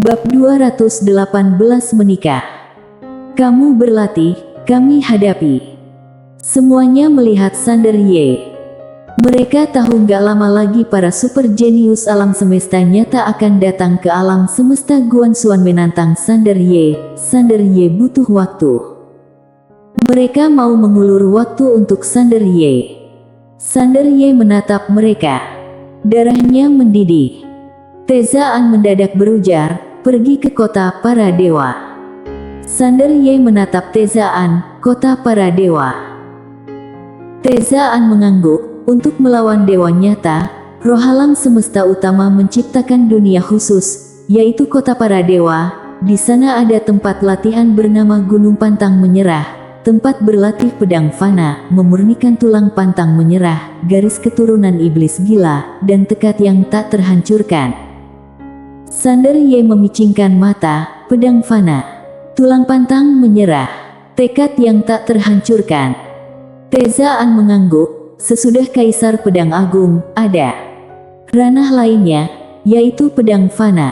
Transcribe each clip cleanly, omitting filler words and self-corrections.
Bab 218 Menikah. Kamu berlatih, kami hadapi. Semuanya melihat Sander Ye. Mereka tahu gak lama lagi para super jenius alam semesta nyata akan datang ke alam semesta. Guanxuan menantang Sander Ye. Sander Ye butuh waktu. Mereka mau mengulur waktu untuk Sander Ye. Sander Ye menatap mereka. Darahnya mendidih. Tezaan mendadak berujar, pergi ke kota para dewa. Sander Ye menatap Tezaan, kota para dewa. Tezaan mengangguk, untuk melawan dewa nyata, roh alam semesta utama menciptakan dunia khusus, yaitu kota para dewa. Di sana ada tempat latihan bernama Gunung Pantang Menyerah, tempat berlatih pedang fana, memurnikan tulang pantang menyerah, garis keturunan iblis gila, dan tekad yang tak terhancurkan. Sander Ye memicingkan mata, pedang fana, tulang pantang menyerah, tekad yang tak terhancurkan. Tezaan mengangguk, sesudah Kaisar Pedang Agung, ada ranah lainnya, yaitu pedang fana.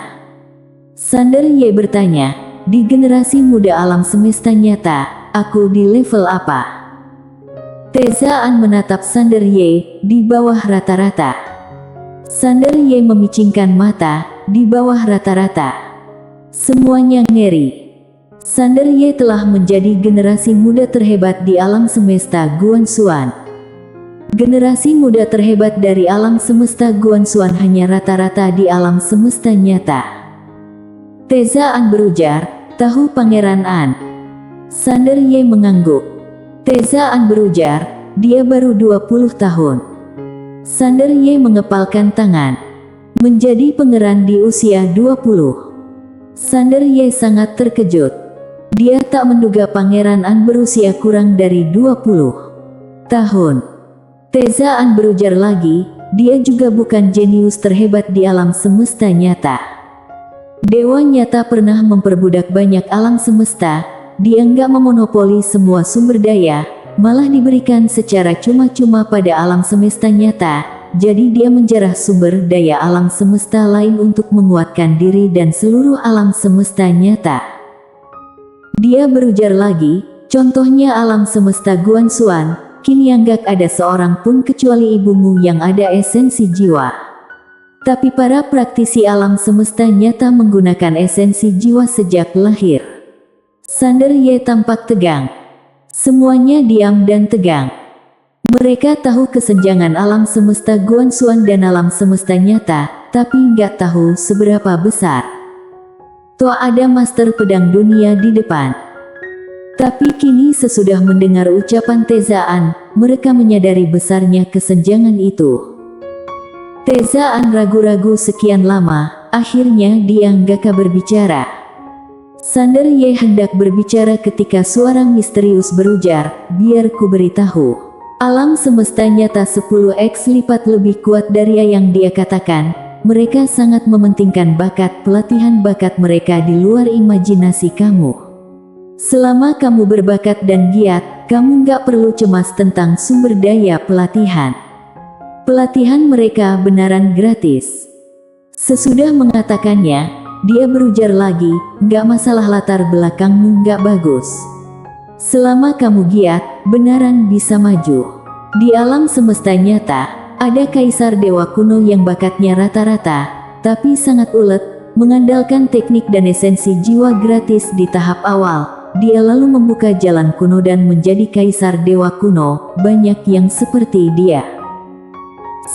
Sander Ye bertanya, di generasi muda alam semesta nyata, aku di level apa? Tezaan menatap Sander Ye, di bawah rata-rata. Sander Ye memicingkan mata, di bawah rata-rata. Semuanya ngeri. Sander Ye telah menjadi generasi muda terhebat di alam semesta Guanxuan. Generasi muda terhebat dari alam semesta Guanxuan hanya rata-rata di alam semesta nyata. Tezaan berujar, tahu Pangeran An? Sander Ye mengangguk. Tezaan berujar, dia baru 20 tahun. Sander Ye mengepalkan tangan. Menjadi pangeran di usia 20. Sander Ye sangat terkejut. Dia tak menduga Pangeran An berusia kurang dari 20 tahun. Tezaan berujar lagi, dia juga bukan jenius terhebat di alam semesta nyata. Dewa nyata pernah memperbudak banyak alam semesta, dia nggak memonopoli semua sumber daya, malah diberikan secara cuma-cuma pada alam semesta nyata. Jadi dia menjarah sumber daya alam semesta lain untuk menguatkan diri dan seluruh alam semesta nyata. Dia berujar lagi, contohnya alam semesta Guanxuan, kini nggak ada seorang pun kecuali ibumu yang ada esensi jiwa. Tapi para praktisi alam semesta nyata menggunakan esensi jiwa sejak lahir. Sander Ye tampak tegang. Semuanya diam dan tegang. Mereka tahu kesenjangan alam semesta Guanxuan dan alam semesta nyata, tapi nggak tahu seberapa besar. Toh ada master pedang dunia di depan. Tapi kini sesudah mendengar ucapan Tezaan, mereka menyadari besarnya kesenjangan itu. Tezaan ragu-ragu sekian lama, akhirnya dia nggak berbicara. Sander Ye hendak berbicara ketika suara misterius berujar, biar ku beritahu. Alam semesta nyata 10x lipat lebih kuat dari yang dia katakan. Mereka sangat mementingkan bakat, pelatihan bakat mereka di luar imajinasi kamu. Selama kamu berbakat dan giat, kamu nggak perlu cemas tentang sumber daya pelatihan. Pelatihan mereka benaran gratis. Sesudah mengatakannya, dia berujar lagi, nggak masalah latar belakangmu nggak bagus. Selama kamu giat, benaran bisa maju. Di alam semesta nyata, ada kaisar dewa kuno yang bakatnya rata-rata, tapi sangat ulet, mengandalkan teknik dan esensi jiwa gratis di tahap awal. Dia lalu membuka jalan kuno dan menjadi kaisar dewa kuno, banyak yang seperti dia.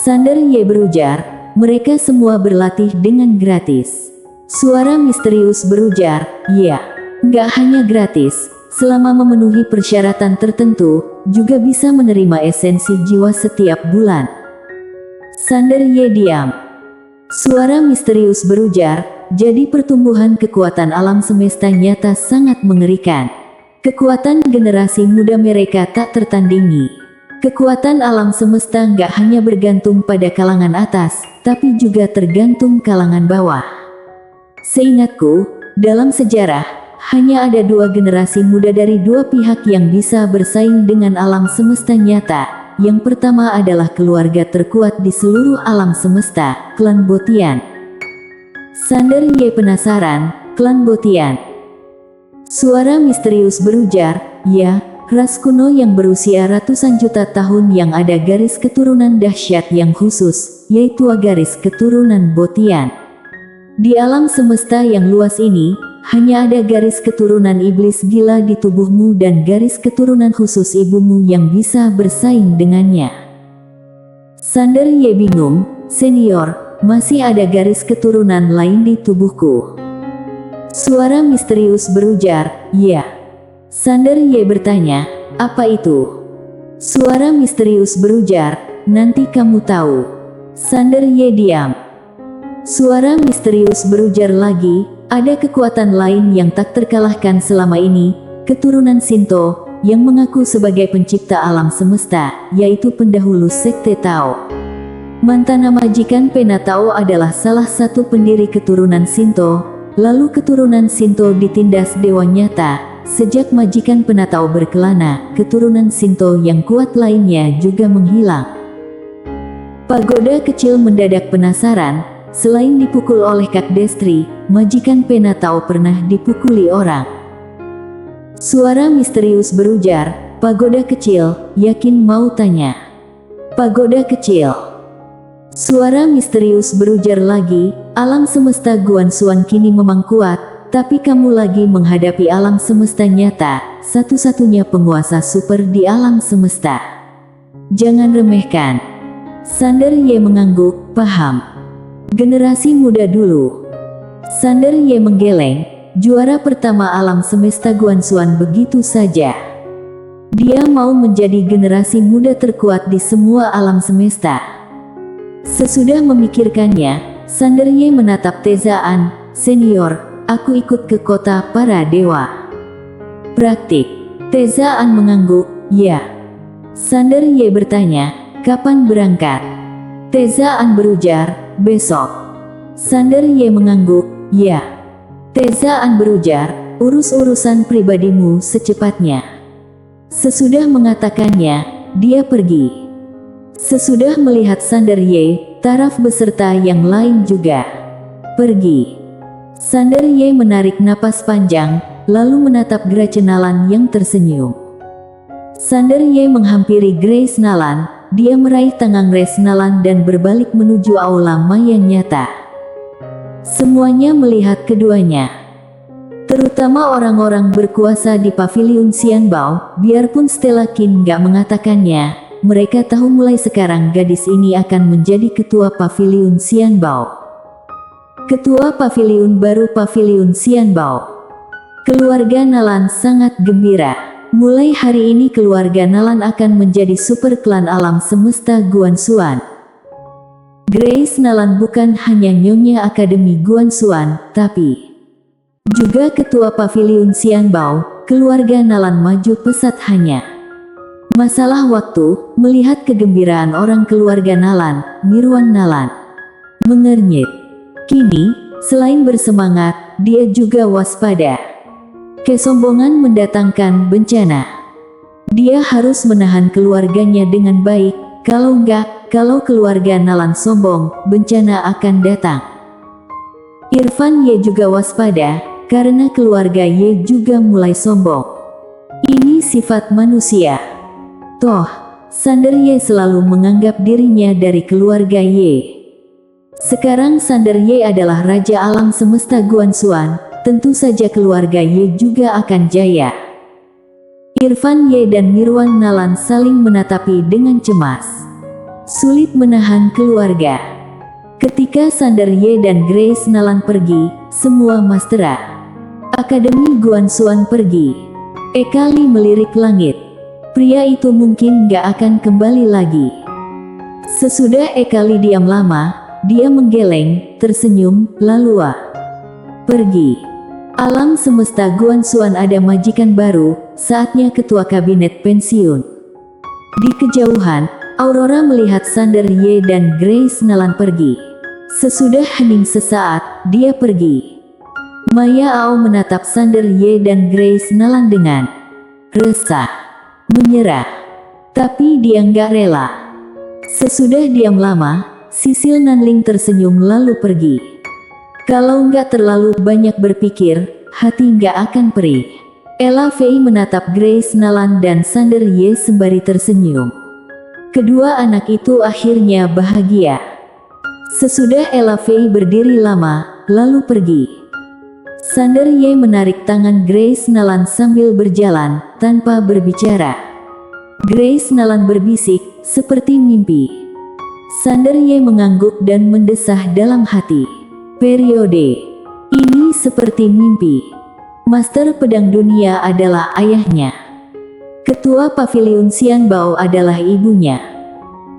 Sander Ye berujar, mereka semua berlatih dengan gratis. Suara misterius berujar, ya, nggak hanya gratis. Selama memenuhi persyaratan tertentu, juga bisa menerima esensi jiwa setiap bulan. Sander Ye diam. Suara misterius berujar, jadi pertumbuhan kekuatan alam semesta nyata sangat mengerikan. Kekuatan generasi muda mereka tak tertandingi. Kekuatan alam semesta nggak hanya bergantung pada kalangan atas, tapi juga tergantung kalangan bawah. Seingatku, dalam sejarah, hanya ada 2 generasi muda dari 2 pihak yang bisa bersaing dengan alam semesta nyata. Yang pertama adalah keluarga terkuat di seluruh alam semesta, klan Botian. Sander Ye penasaran, klan Botian. Suara misterius berujar, ya, ras kuno yang berusia ratusan juta tahun yang ada garis keturunan dahsyat yang khusus, yaitu garis keturunan Botian. Di alam semesta yang luas ini, hanya ada garis keturunan iblis gila di tubuhmu dan garis keturunan khusus ibumu yang bisa bersaing dengannya. Sander Ye bingung, senior, masih ada garis keturunan lain di tubuhku. Suara misterius berujar, ya. Sander Ye bertanya, apa itu? Suara misterius berujar, nanti kamu tahu. Sander Ye diam. Suara misterius berujar lagi, ada kekuatan lain yang tak terkalahkan selama ini, keturunan Shinto, yang mengaku sebagai pencipta alam semesta, yaitu pendahulu sekte Tao. Mantan majikan Penatao adalah salah satu pendiri keturunan Shinto, lalu keturunan Shinto ditindas dewa nyata. Sejak majikan Penatao berkelana, keturunan Shinto yang kuat lainnya juga menghilang. Pagoda kecil mendadak penasaran, selain dipukul oleh Kak Destri, majikan Penatao pernah dipukuli orang. Suara misterius berujar, pagoda kecil, yakin mau tanya? Pagoda kecil. Suara misterius berujar lagi, alam semesta Guanxuan kini memang kuat, tapi kamu lagi menghadapi alam semesta nyata, satu-satunya penguasa super di alam semesta. Jangan remehkan. Sander Ye mengangguk, paham. Generasi muda dulu. Sander Ye menggeleng, juara pertama alam semesta Guanxuan begitu saja. Dia mau menjadi generasi muda terkuat di semua alam semesta. Sesudah memikirkannya, Sander Ye menatap Tezaan, senior, aku ikut ke kota para dewa. Praktik. Tezaan mengangguk, ya. Sander Ye bertanya, kapan berangkat? Tezaan berujar, besok. Sander Ye mengangguk, ya. Tezaan berujar, urus urusan pribadimu secepatnya. Sesudah mengatakannya, dia pergi. Sesudah melihat Sander Ye, Taraf beserta yang lain juga pergi. Sander Ye menarik napas panjang, lalu menatap Grace Nalan yang tersenyum. Sander Ye menghampiri Grace Nalan, dia meraih tangan Grace Nalan dan berbalik menuju aula maya nyata. Semuanya melihat keduanya. Terutama orang-orang berkuasa di paviliun Xianbao, biarpun Stella Qin gak mengatakannya, mereka tahu mulai sekarang gadis ini akan menjadi ketua paviliun Xianbao. Ketua paviliun baru paviliun Xianbao. Keluarga Nalan sangat gembira. Mulai hari ini keluarga Nalan akan menjadi super klan alam semesta Guanxuan. Grace Nalan bukan hanya nyonya Akademi Guanxuan, tapi juga ketua paviliun Xianbao. Keluarga Nalan maju pesat hanya masalah waktu. Melihat kegembiraan orang keluarga Nalan, Mirwan Nalan mengernyit. Kini, selain bersemangat, dia juga waspada. Kesombongan mendatangkan bencana. Dia harus menahan keluarganya dengan baik, kalau enggak, kalau keluarga Nalan sombong, bencana akan datang. Irfan Ye juga waspada, karena keluarga Ye juga mulai sombong. Ini sifat manusia. Toh, Sander Ye selalu menganggap dirinya dari keluarga Ye. Sekarang Sander Ye adalah raja alam semesta Guanxuan, tentu saja keluarga Ye juga akan jaya. Irfan Ye dan Mirwan Nalan saling menatapi dengan cemas. Sulit menahan keluarga. Ketika Sander Ye dan Grace Nalan pergi, semua mastera Akademi Guanxuan pergi. Ekali melirik langit. Pria itu mungkin gak akan kembali lagi. Sesudah Ekali diam lama, dia menggeleng, tersenyum, lalu pergi. Alam semesta Guanxuan ada majikan baru, saatnya ketua kabinet pensiun. Di kejauhan, Aurora melihat Sander Ye dan Grace Nalan pergi. Sesudah hening sesaat, dia pergi. Maya Ao menatap Sander Ye dan Grace Nalan dengan resah, menyerah. Tapi dia nggak rela. Sesudah diam lama, Sisil Nanling tersenyum lalu pergi. Kalau nggak terlalu banyak berpikir, hati nggak akan perih. Ella Fei menatap Grace Nalan dan Sander Ye sembari tersenyum. Kedua anak itu akhirnya bahagia. Sesudah Ella Fei berdiri lama, lalu pergi. Sander Ye menarik tangan Grace Nalan sambil berjalan, tanpa berbicara. Grace Nalan berbisik, seperti mimpi. Sander Ye mengangguk dan mendesah dalam hati. Periode ini seperti mimpi. Master Pedang Dunia adalah ayahnya. Ketua Paviliun Xianbao adalah ibunya.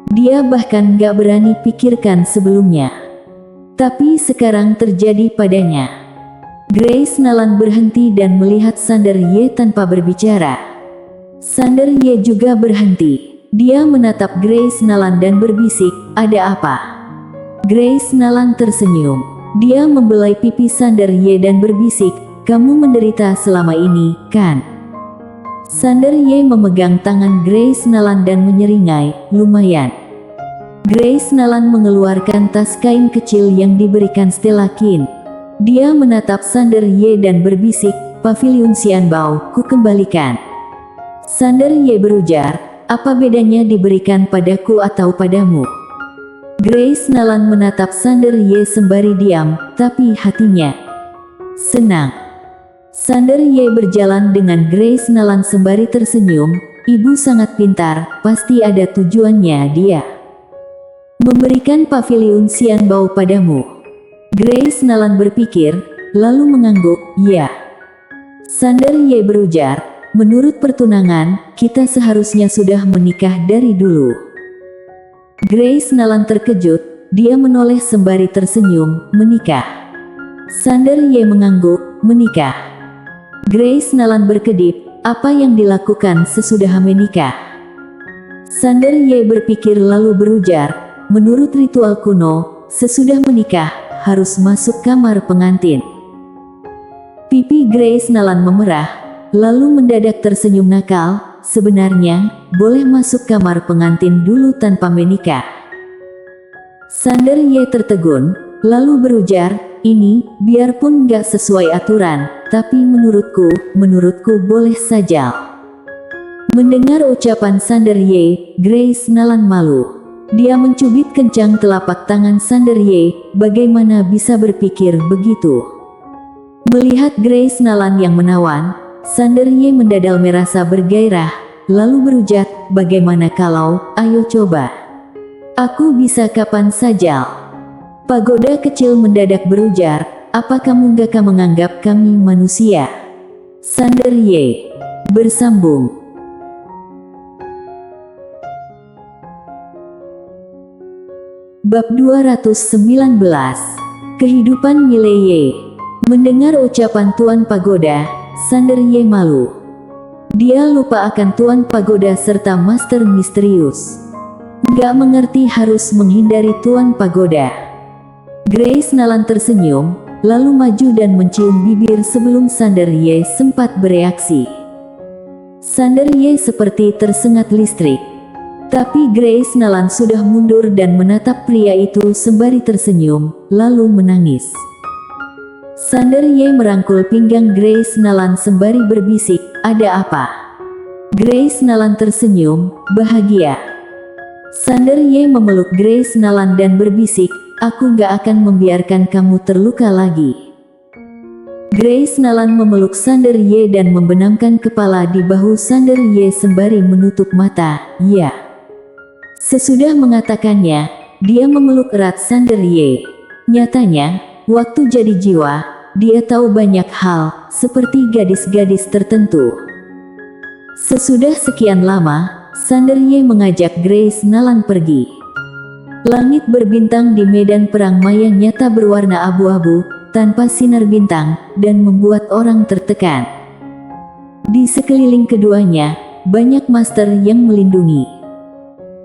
Dia bahkan gak berani pikirkan sebelumnya. Tapi sekarang terjadi padanya. Grace Nalan berhenti dan melihat Sander Ye tanpa berbicara. Sander Ye juga berhenti. Dia menatap Grace Nalan dan berbisik, "Ada apa?" Grace Nalan tersenyum. Dia membelai pipi Sander Ye dan berbisik, "Kamu menderita selama ini, kan?" Sander Ye memegang tangan Grace Nalan dan menyeringai, "Lumayan." Grace Nalan mengeluarkan tas kain kecil yang diberikan Stella Qin. Dia menatap Sander Ye dan berbisik, "Paviliun Xianbao, ku kembalikan." Sander Ye berujar, "Apa bedanya diberikan padaku atau padamu?" Grace Nalan menatap Sander Ye sembari diam, tapi hatinya senang. Sander Ye berjalan dengan Grace Nalan sembari tersenyum, "Ibu sangat pintar, pasti ada tujuannya dia memberikan Paviliun Xianbao padamu." Grace Nalan berpikir, lalu mengangguk, "Ya." Sander Ye berujar, "Menurut pertunangan, kita seharusnya sudah menikah dari dulu." Grace Nalan terkejut, dia menoleh sembari tersenyum, "Menikah?" Sander Ye mengangguk, "Menikah." Grace Nalan berkedip, "Apa yang dilakukan sesudah menikah?" Sander Ye berpikir lalu berujar, "Menurut ritual kuno, sesudah menikah, harus masuk kamar pengantin." Pipi Grace Nalan memerah, lalu mendadak tersenyum nakal, "Sebenarnya, boleh masuk kamar pengantin dulu tanpa menikah." Sander Ye tertegun, lalu berujar, "Ini, biarpun gak sesuai aturan, tapi menurutku boleh saja." Mendengar ucapan Sander Ye, Grace Nalan malu. Dia mencubit kencang telapak tangan Sander Ye, bagaimana bisa berpikir begitu? Melihat Grace Nalan yang menawan, Sander Ye mendadal merasa bergairah, lalu berujar, "Bagaimana kalau, ayo coba. Aku bisa kapan saja." Pagoda kecil mendadak berujar, "Apa kamu gak menganggap kami manusia?" Sander Ye bersambung. Bab 219. Kehidupan Mileye. Mendengar ucapan Tuan Pagoda, Sander Ye malu. Dia lupa akan Tuan Pagoda serta Master Misterius. Gak mengerti harus menghindari Tuan Pagoda. Grace Nalan tersenyum, lalu maju dan mencium bibir sebelum Sander Ye sempat bereaksi. Sander Ye seperti tersengat listrik. Tapi Grace Nalan sudah mundur dan menatap pria itu sembari tersenyum, lalu menangis. Sander Ye merangkul pinggang Grace Nalan sembari berbisik, "Ada apa?" Grace Nalan tersenyum, bahagia. Sander Ye memeluk Grace Nalan dan berbisik, "Aku gak akan membiarkan kamu terluka lagi." Grace Nalan memeluk Sander Ye dan membenamkan kepala di bahu Sander Ye sembari menutup mata, "Ya." Sesudah mengatakannya, dia memeluk erat Sander Ye. Nyatanya, waktu jadi jiwa, dia tahu banyak hal, seperti gadis-gadis tertentu. Sesudah sekian lama, Sander Ye mengajak Grace Nalan pergi. Langit berbintang di medan perang maya nyata berwarna abu-abu, tanpa sinar bintang, dan membuat orang tertekan. Di sekeliling keduanya, banyak master yang melindungi.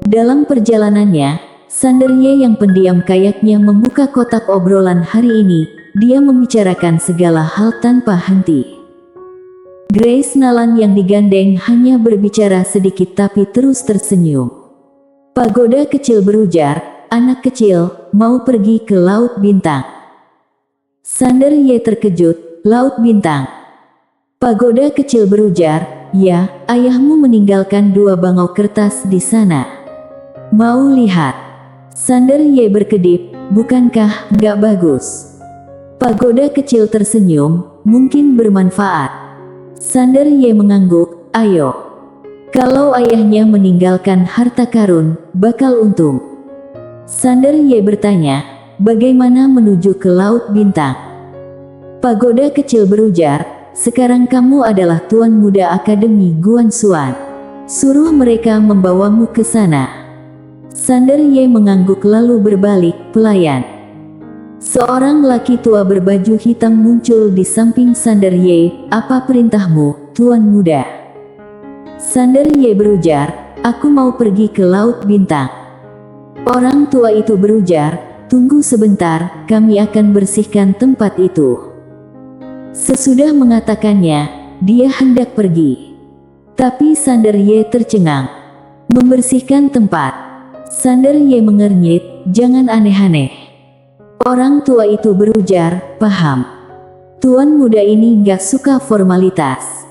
Dalam perjalanannya, Sander Ye yang pendiam kayaknya membuka kotak obrolan hari ini. Dia membicarakan segala hal tanpa henti. Grace Nalan yang digandeng hanya berbicara sedikit tapi terus tersenyum. Pagoda kecil berujar, "Anak kecil, mau pergi ke Laut Bintang?" Sander Ye terkejut, Laut Bintang. Pagoda kecil berujar, ya, ayahmu meninggalkan 2 bangau kertas di sana. Mau lihat? Sander Ye berkedip, bukankah nggak bagus? Pagoda kecil tersenyum, mungkin bermanfaat. Sander Ye mengangguk, ayo. Kalau ayahnya meninggalkan harta karun, bakal untung. Sander Ye bertanya, bagaimana menuju ke Laut Bintang? Pagoda kecil berujar, sekarang kamu adalah Tuan Muda Akademi Guan Xuan. Suruh mereka membawamu ke sana. Sander Ye mengangguk lalu berbalik, pelayan. Seorang laki tua berbaju hitam muncul di samping Sander Ye, apa perintahmu, Tuan Muda? Sander Ye berujar, aku mau pergi ke Laut Bintang. Orang tua itu berujar, tunggu sebentar, kami akan bersihkan tempat itu. Sesudah mengatakannya, dia hendak pergi. Tapi Sander Ye tercengang. Membersihkan tempat. Sander Ye mengernyit, jangan aneh-aneh. Orang tua itu berujar, paham. Tuan muda ini gak suka formalitas.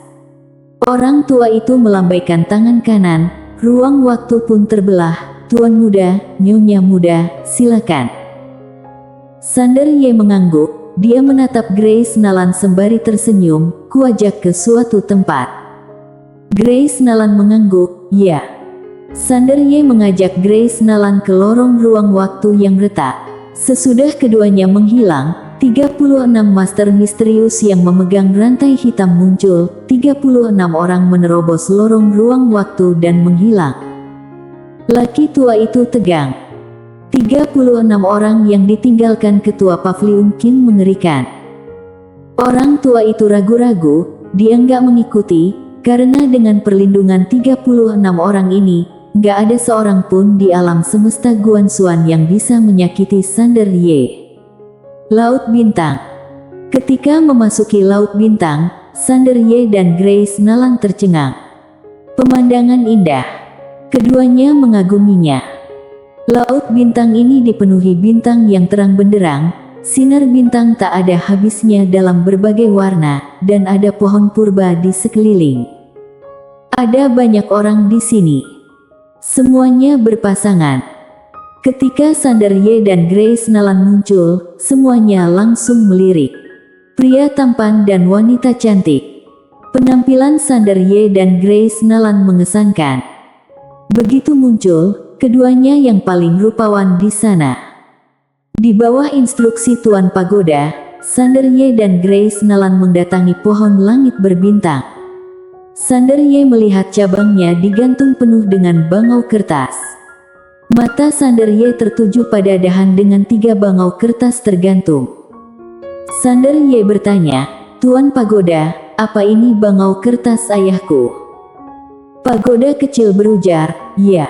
Orang tua itu melambaikan tangan kanan, ruang waktu pun terbelah. Tuan muda, nyonya muda, silakan. Sander Ye mengangguk. Dia menatap Grace Nalan sembari tersenyum, kuajak ke suatu tempat. Grace Nalan mengangguk, ya. Sander Ye mengajak Grace Nalan ke lorong ruang waktu yang retak. Sesudah keduanya menghilang, 36 master misterius yang memegang rantai hitam muncul, 36 orang menerobos lorong ruang waktu dan menghilang. Laki tua itu tegang. 36 orang yang ditinggalkan ketua Paviliun Qin mengerikan. Orang tua itu ragu-ragu, dia nggak mengikuti, karena dengan perlindungan 36 orang ini, nggak ada seorang pun di alam semesta Guan Xuan yang bisa menyakiti Sander Ye. Laut Bintang. Ketika memasuki Laut Bintang, Sander Ye dan Grace Nalan tercengang. Pemandangan indah. Keduanya mengaguminya. Laut Bintang ini dipenuhi bintang yang terang benderang, sinar bintang tak ada habisnya dalam berbagai warna, dan ada pohon purba di sekeliling. Ada banyak orang di sini. Semuanya berpasangan. Ketika Sander Ye dan Grace Nalan muncul, semuanya langsung melirik. Pria tampan dan wanita cantik. Penampilan Sander Ye dan Grace Nalan mengesankan. Begitu muncul, keduanya yang paling rupawan di sana. Di bawah instruksi Tuan Pagoda, Sander Ye dan Grace Nalan mendatangi pohon langit berbintang. Sander Ye melihat cabangnya digantung penuh dengan bangau kertas. Mata Sander Ye tertuju pada dahan dengan 3 bangau kertas tergantung. Sander Ye bertanya, Tuan Pagoda, apa ini bangau kertas ayahku? Pagoda kecil berujar, ya.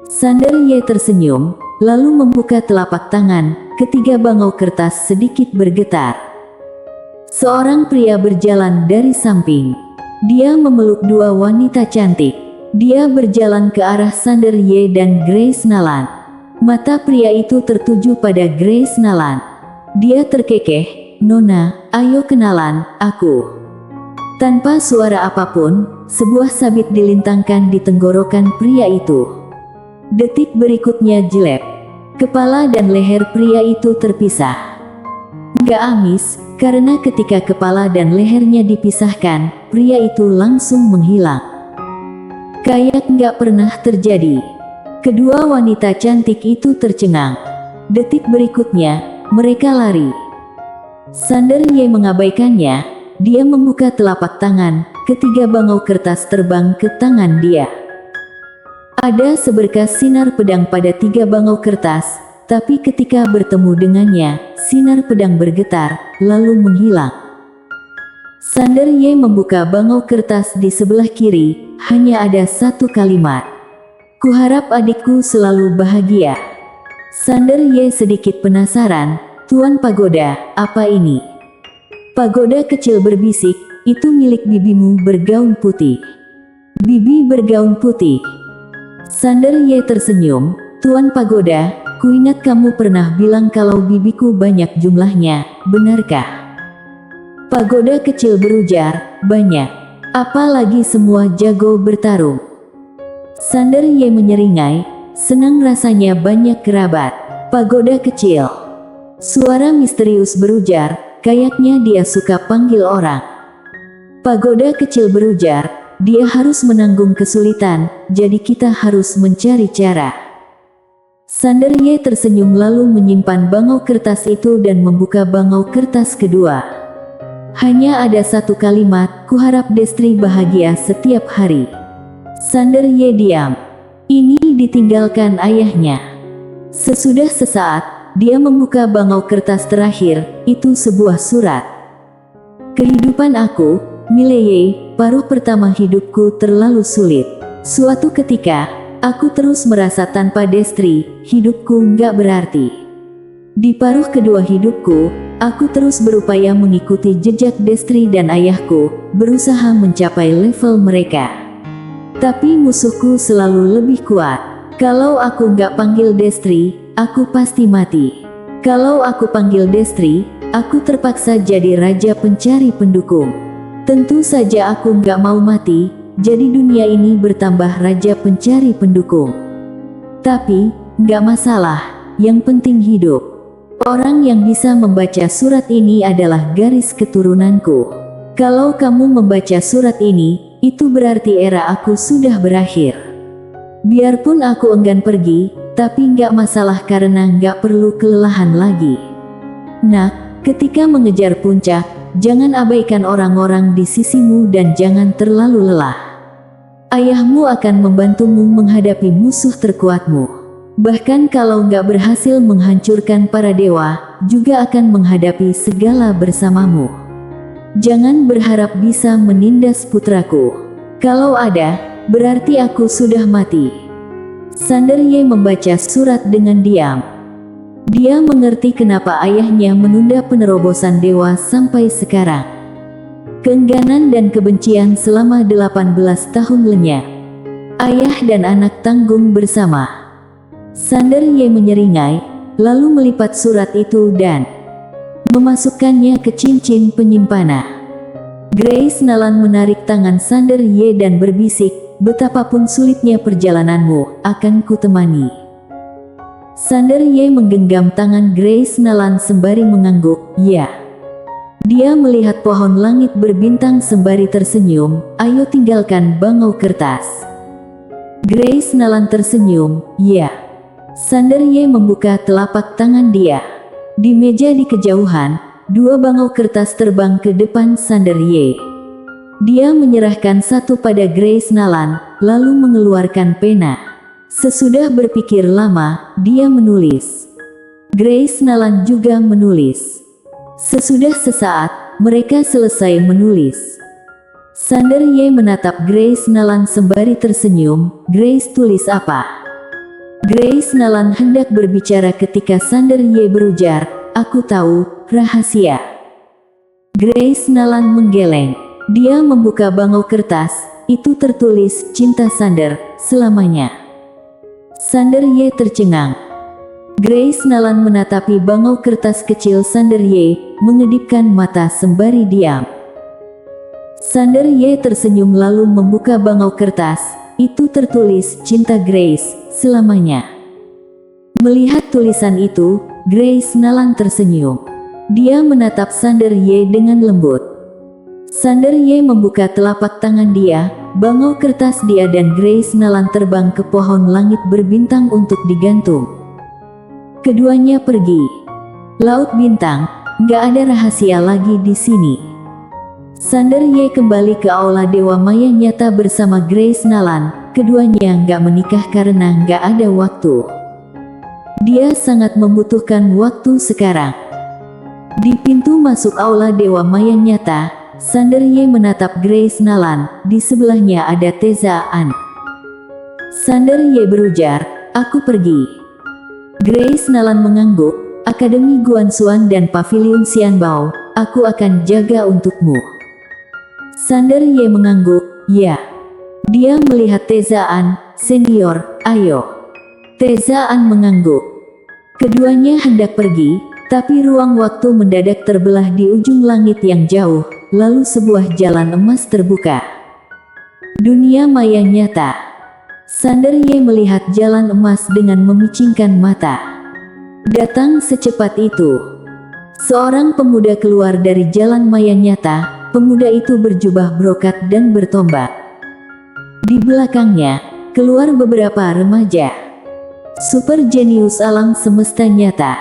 Sander Ye tersenyum, lalu membuka telapak tangan, ketiga bangau kertas sedikit bergetar. Seorang pria berjalan dari samping. Dia memeluk 2 wanita cantik. Dia berjalan ke arah Sander Ye dan Grace Nalan. Mata pria itu tertuju pada Grace Nalan. Dia terkekeh, Nona, ayo kenalan, aku. Tanpa suara apapun, sebuah sabit dilintangkan di tenggorokan pria itu. Detik berikutnya jelek. Kepala dan leher pria itu terpisah. Nggak amis, karena ketika kepala dan lehernya dipisahkan, pria itu langsung menghilang. Kayak nggak pernah terjadi. Kedua wanita cantik itu tercengang. Detik berikutnya, mereka lari. Sander Ye mengabaikannya. Dia membuka telapak tangan, ketiga bangau kertas terbang ke tangan dia. Ada seberkas sinar pedang pada 3 bangau kertas, tapi ketika bertemu dengannya, sinar pedang bergetar, lalu menghilang. Sander Ye membuka bangau kertas di sebelah kiri, hanya ada 1 kalimat. Kuharap adikku selalu bahagia. Sander Ye sedikit penasaran, Tuan Pagoda, apa ini? Pagoda kecil berbisik, itu milik bibimu bergaun putih. Bibi bergaun putih. Sander Ye tersenyum, Tuan Pagoda, kuingat kamu pernah bilang kalau bibiku banyak jumlahnya, benarkah? Pagoda kecil berujar, banyak. Apalagi semua jago bertarung. Sander Ye menyeringai, senang rasanya banyak kerabat. Pagoda kecil. Suara misterius berujar, kayaknya dia suka panggil orang. Pagoda kecil berujar, dia harus menanggung kesulitan, jadi kita harus mencari cara. Sander Ye tersenyum lalu menyimpan bangau kertas itu dan membuka bangau kertas kedua. Hanya ada satu kalimat, kuharap Destri bahagia setiap hari. Sander Ye diam. Ini ditinggalkan ayahnya. Sesudah sesaat, dia membuka bangau kertas terakhir, itu sebuah surat. Kehidupan aku, Mileye, paruh pertama hidupku terlalu sulit. Suatu ketika, aku terus merasa tanpa Destri, hidupku nggak berarti. Di paruh kedua hidupku, aku terus berupaya mengikuti jejak Destri dan ayahku, berusaha mencapai level mereka. Tapi musuhku selalu lebih kuat. Kalau aku nggak panggil Destri, aku pasti mati. Kalau aku panggil Destri, aku terpaksa jadi raja pencari pendukung. Tentu saja aku nggak mau mati, jadi dunia ini bertambah raja pencari pendukung. Tapi, nggak masalah, yang penting hidup. Orang yang bisa membaca surat ini adalah garis keturunanku. Kalau kamu membaca surat ini, itu berarti era aku sudah berakhir. Biarpun aku enggan pergi, tapi nggak masalah karena nggak perlu kelelahan lagi. Nak, ketika mengejar puncak, jangan abaikan orang-orang di sisimu dan jangan terlalu lelah. Ayahmu akan membantumu menghadapi musuh terkuatmu. Bahkan kalau nggak berhasil menghancurkan para dewa, juga akan menghadapi segala bersamamu. Jangan berharap bisa menindas putraku. Kalau ada, berarti aku sudah mati. Sander Ye membaca surat dengan diam. Dia mengerti kenapa ayahnya menunda penerobosan dewa sampai sekarang. Keengganan dan kebencian selama 18 tahun lenyap. Ayah dan anak tanggung bersama. Sander Ye menyeringai, lalu melipat surat itu dan memasukkannya ke cincin penyimpanan. Grace Nalan menarik tangan Sander Ye dan berbisik, betapapun sulitnya perjalananmu, akan kutemani. Sander Ye menggenggam tangan Grace Nalan sembari mengangguk, ya. Dia melihat pohon langit berbintang sembari tersenyum, ayo tinggalkan bangau kertas. Grace Nalan tersenyum, ya. Sander Ye membuka telapak tangan dia. Di meja di kejauhan, dua bangau kertas terbang ke depan Sander Ye. Dia menyerahkan satu pada Grace Nalan, lalu mengeluarkan pena. Sesudah berpikir lama, dia menulis. Grace Nalan juga menulis. Sesudah sesaat, mereka selesai menulis. Sander Ye menatap Grace Nalan sembari tersenyum. Grace tulis apa? Grace Nalan hendak berbicara ketika Sander Ye berujar, aku tahu, rahasia. Grace Nalan menggeleng. Dia membuka bangau kertas, itu tertulis cinta Sander, selamanya. Sander Ye tercengang. Grace Nalan menatapi bangau kertas kecil Sander Ye, mengedipkan mata sembari diam. Sander Ye tersenyum lalu membuka bangau kertas, itu tertulis cinta Grace, selamanya. Melihat tulisan itu, Grace Nalan tersenyum. Dia menatap Sander Ye dengan lembut. Sander Ye membuka telapak tangan dia, bangau kertas dia dan Grace Nalan terbang ke pohon langit berbintang untuk digantung. Keduanya pergi. Laut bintang, nggak ada rahasia lagi di sini. Sander Ye kembali ke aula Dewa Maya nyata bersama Grace Nalan, keduanya nggak menikah karena nggak ada waktu. Dia sangat membutuhkan waktu sekarang. Di pintu masuk aula Dewa Maya nyata, Sander Ye menatap Grace Nalan, di sebelahnya ada Teza An. Sander Ye berujar, aku pergi. Grace Nalan mengangguk, Akademi Guansuan dan Pavilion Xianbao, aku akan jaga untukmu. Sander Ye mengangguk, ya. Dia melihat Teza An, senior, ayo. Teza An mengangguk. Keduanya hendak pergi, tapi ruang waktu mendadak terbelah di ujung langit yang jauh, lalu sebuah jalan emas terbuka. Dunia maya nyata. Sander Ye melihat jalan emas dengan memicingkan mata. Datang secepat itu. Seorang pemuda keluar dari jalan maya nyata. Pemuda itu berjubah brokat dan bertombak. Di belakangnya, keluar beberapa remaja. Super jenius alam semesta nyata.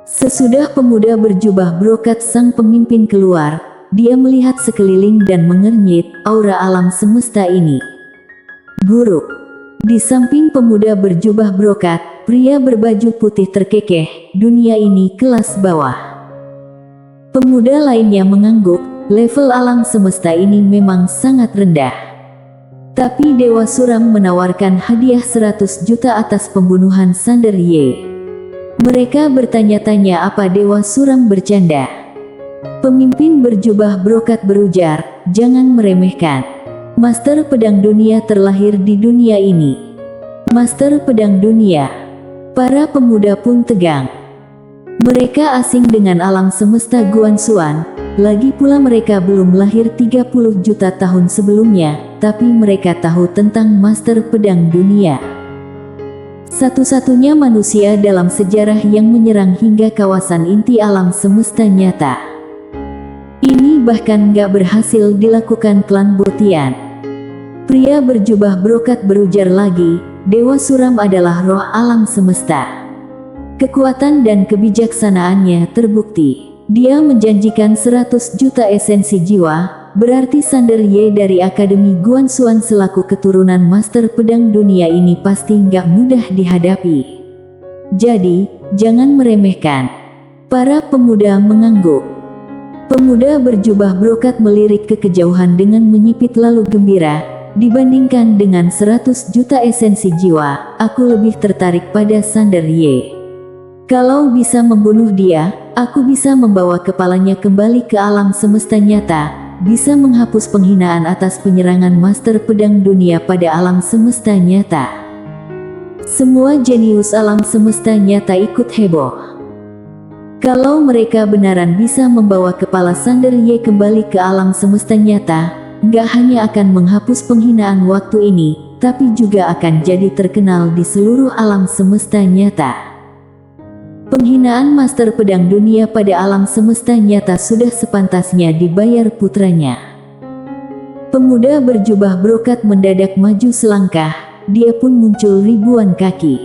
Sesudah pemuda berjubah brokat sang pemimpin keluar, dia melihat sekeliling dan mengernyit aura alam semesta ini. Buruk. Di samping pemuda berjubah brokat, pria berbaju putih terkekeh, dunia ini kelas bawah. Pemuda lainnya mengangguk, level alam semesta ini memang sangat rendah. Tapi Dewa Suram menawarkan hadiah 100 juta atas pembunuhan Sander Ye. Mereka bertanya-tanya apa Dewa Suram bercanda. Pemimpin berjubah brokat berujar, jangan meremehkan. Master Pedang Dunia terlahir di dunia ini. Master Pedang Dunia. Para pemuda pun tegang. Mereka asing dengan alam semesta Guanxuan, lagi pula mereka belum lahir 30 juta tahun sebelumnya, tapi mereka tahu tentang Master Pedang Dunia. Satu-satunya manusia dalam sejarah yang menyerang hingga kawasan inti alam semesta nyata. Ini bahkan gak berhasil dilakukan klan Botian. Pria berjubah brokat berujar lagi, Dewa Suram adalah roh alam semesta. Kekuatan dan kebijaksanaannya terbukti. Dia menjanjikan 100 juta esensi jiwa, berarti Sander Ye dari Akademi Guanxuan selaku keturunan Master Pedang Dunia ini pasti gak mudah dihadapi. Jadi, jangan meremehkan. Para pemuda mengangguk. Pemuda berjubah brokat melirik ke kejauhan dengan menyipit lalu gembira. Dibandingkan dengan 100 juta esensi jiwa, aku lebih tertarik pada Sander Ye. Kalau bisa membunuh dia, aku bisa membawa kepalanya kembali ke alam semesta nyata, bisa menghapus penghinaan atas penyerangan Master Pedang Dunia pada alam semesta nyata. Semua jenius alam semesta nyata ikut heboh. Kalau mereka benaran bisa membawa kepala Sander Ye kembali ke alam semesta nyata, nggak hanya akan menghapus penghinaan waktu ini, tapi juga akan jadi terkenal di seluruh alam semesta nyata. Penghinaan Master Pedang Dunia pada alam semesta nyata sudah sepantasnya dibayar putranya. Pemuda berjubah brokat mendadak maju selangkah, dia pun muncul ribuan kaki.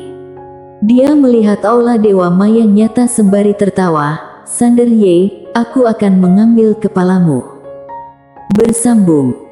Dia melihat aula Dewa Maya nyata sembari tertawa, Sander Ye, aku akan mengambil kepalamu. Bersambung.